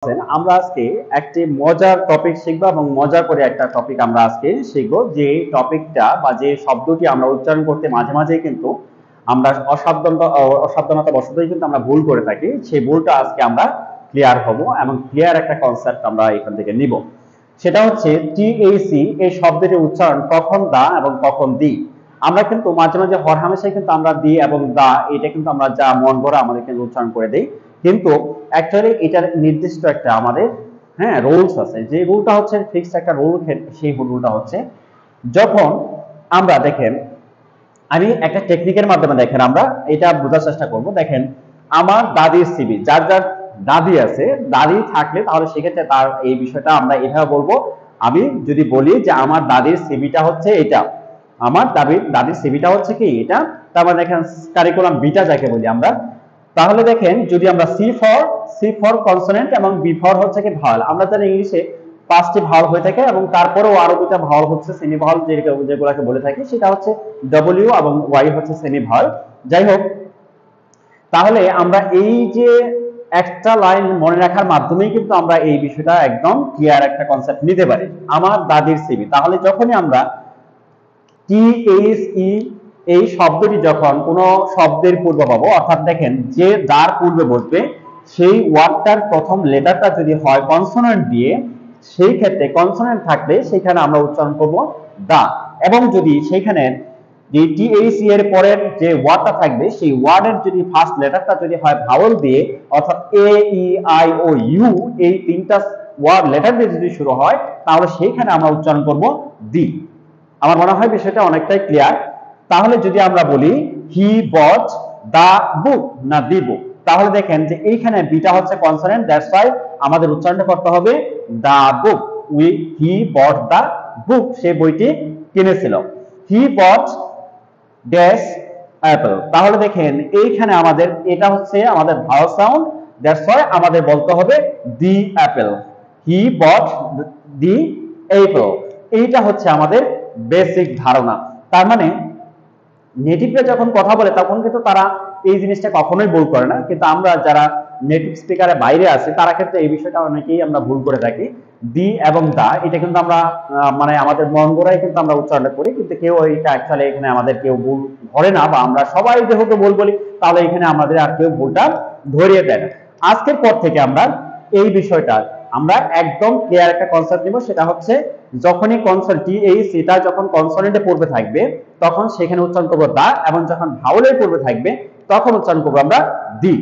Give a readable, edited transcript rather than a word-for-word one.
আমরা আজকে একটি মজার টপিক শিখবো এবং মজা করে একটা টপিক আমরা আজকে শিখবো যে টপিকটা বা যে শব্দটি আমরা উচ্চারণ করতে মাঝে মাঝে কিন্তু আমরা অসাবধানতা বশতই কিন্তু আমরা ভুল করে থাকি। সেই ভুলটা আজকে আমরা ক্লিয়ার হব এবং ক্লিয়ার একটা কনসেপ্ট আমরা এখান থেকে নিব। সেটা হচ্ছে টিএসি এই শব্দটির উচ্চারণ কখন দা এবং কখন দি। আমরা কিন্তু মাঝে মাঝে হরহামেশাই কিন্তু আমরা দি এবং দা এটা কিন্তু আমরা যা মন ভরা আমাদের কিন্তু উচ্চারণ করে দেই, কিন্তু অ্যাকচুয়ালি এটার নির্দিষ্ট একটা আমাদের রুলস আছে। যে রুলটা হচ্ছে ফিক্সড একটা রুল, সেই রুলটা হচ্ছে যখন আমরা দেখেন আমি একটা টেকনিকের মাধ্যমে দেখেন আমরা এটা বোঝার চেষ্টা করব। দেখেন আমার দাদির সিবি, যার যার দাদি আছে, দাদি থাকলে তাহলে সেক্ষেত্রে তার এই বিষয়টা আমরা এভাবে বলবো। আমি যদি বলি যে আমার দাদির সিবিটা হচ্ছে এটা, আমার দাদির সিবিটা হচ্ছে কি এটা, তার মানে দেখেন কারিকুলাম বিটা যাকে বলি আমরা, তাহলে দেখেন যদি আমরা সি ফর কনসোনেন্ট এবং বি ফর হচ্ছে কি ভাওয়াল। আমরা জানি ইংলিশে 5টি ভাওয়াল হয়ে থাকে এবং তারপরেও আরো দুটো ভাওয়াল হচ্ছে সেমি ভাওয়াল যেগুলোকে বলে থাকি, সেটা হচ্ছে ডব্লিউ এবং ওয়াই হচ্ছে সেমি ভাওয়াল। যাই হোক, তাহলে আমরা এই যে একটা লাইন মনে রাখার মাধ্যমেই কিন্তু আমরা এই বিষয়টা একদম ক্লিয়ার একটা কনসেপ্ট নিতে পারি। আমার দাদির সিবি, তাহলে যখনই আমরা টিএসই এই শব্দটি যখন কোনো শব্দের পূর্বে পাবো, অর্থাৎ দেখেন যে যার পূর্বে বসবে সেই ওয়ার্ডটার প্রথম লেটারটা যদি হয় কনসোনেন্ট দিয়ে, সেই ক্ষেত্রে কনসোনেন্ট থাকলে সেখানে আমরা উচ্চারণ করব দা। এবং যদি সেইখানে যে টিএসি এর পরের যে ওয়ার্ডটা থাকবে সেই ওয়ার্ডের যদি ফার্স্ট লেটারটা যদি হয় ভাওয়েল দিয়ে, অর্থাৎ এ ই আই ও ইউ, এই তিনটা ওয়ার্ড লেটার দিয়ে যদি শুরু হয়, তাহলে সেইখানে আমরা উচ্চারণ করব দি। আমার মনে হয় বিষয়টা অনেকটাই ক্লিয়ার। তাহলে যদি আমরা বলি হি বট দা বুক না দি বুক, তাহলে দেখেন যে এইখানে বিটা হচ্ছে কনসোনেন্ট, দ্যাটস ওয়াই আমাদের উচ্চারণটা করতে হবে দা বুক। হি বট দা বুক, সে বইটি কিনেছিল। হি বট ড্যাশ অ্যাপল, তাহলে দেখেন এইখানে আমাদের এটা হচ্ছে আমাদের ভাওয়াল সাউন্ড, দ্যাটস ওয়াই আমাদের বলতে হবে দি অ্যাপল। হি বট দি অ্যাপল, এইটা হচ্ছে আমাদের বেসিক ধারণা। তার মানে নেটিভরা যখন কথা বলে তখন কিন্তু তারা এই জিনিসটা কখনোই ভুল করে না, কিন্তু আমরা যারা নেটিভ স্পিকারের বাইরে আছি তারা ক্ষেত্রে এই বিষয়টা অনেকেই আমরা ভুল করে থাকি। দি এবং দা এটা কিন্তু আমরা মানে আমাদের মন গড়াই কিন্তু আমরা উচ্চারণটা করি, কিন্তু কেউ এটা অ্যাকচুয়ালি এখানে আমাদের কেউ ভুল ধরে না, বা আমরা সবাই যেহেতু ভুল বলি তাহলে এখানে আমাদের আর কেউ ভুলটা ধরিয়ে দেয় না। আজকের পর থেকে আমরা এই বিষয়টা আমরা একদম ক্লিয়ার একটা কনসেপ্ট নিব, সেটা হচ্ছে যখনই কনসোনেন্ট এটা যখন কনসোনেন্টে পূর্বে থাকবে তখন সেখানে উচ্চারণ করব দা, এবং যখন ভাওয়েলের পূর্বে থাকবে তখন উচ্চারণ করব আমরা দি।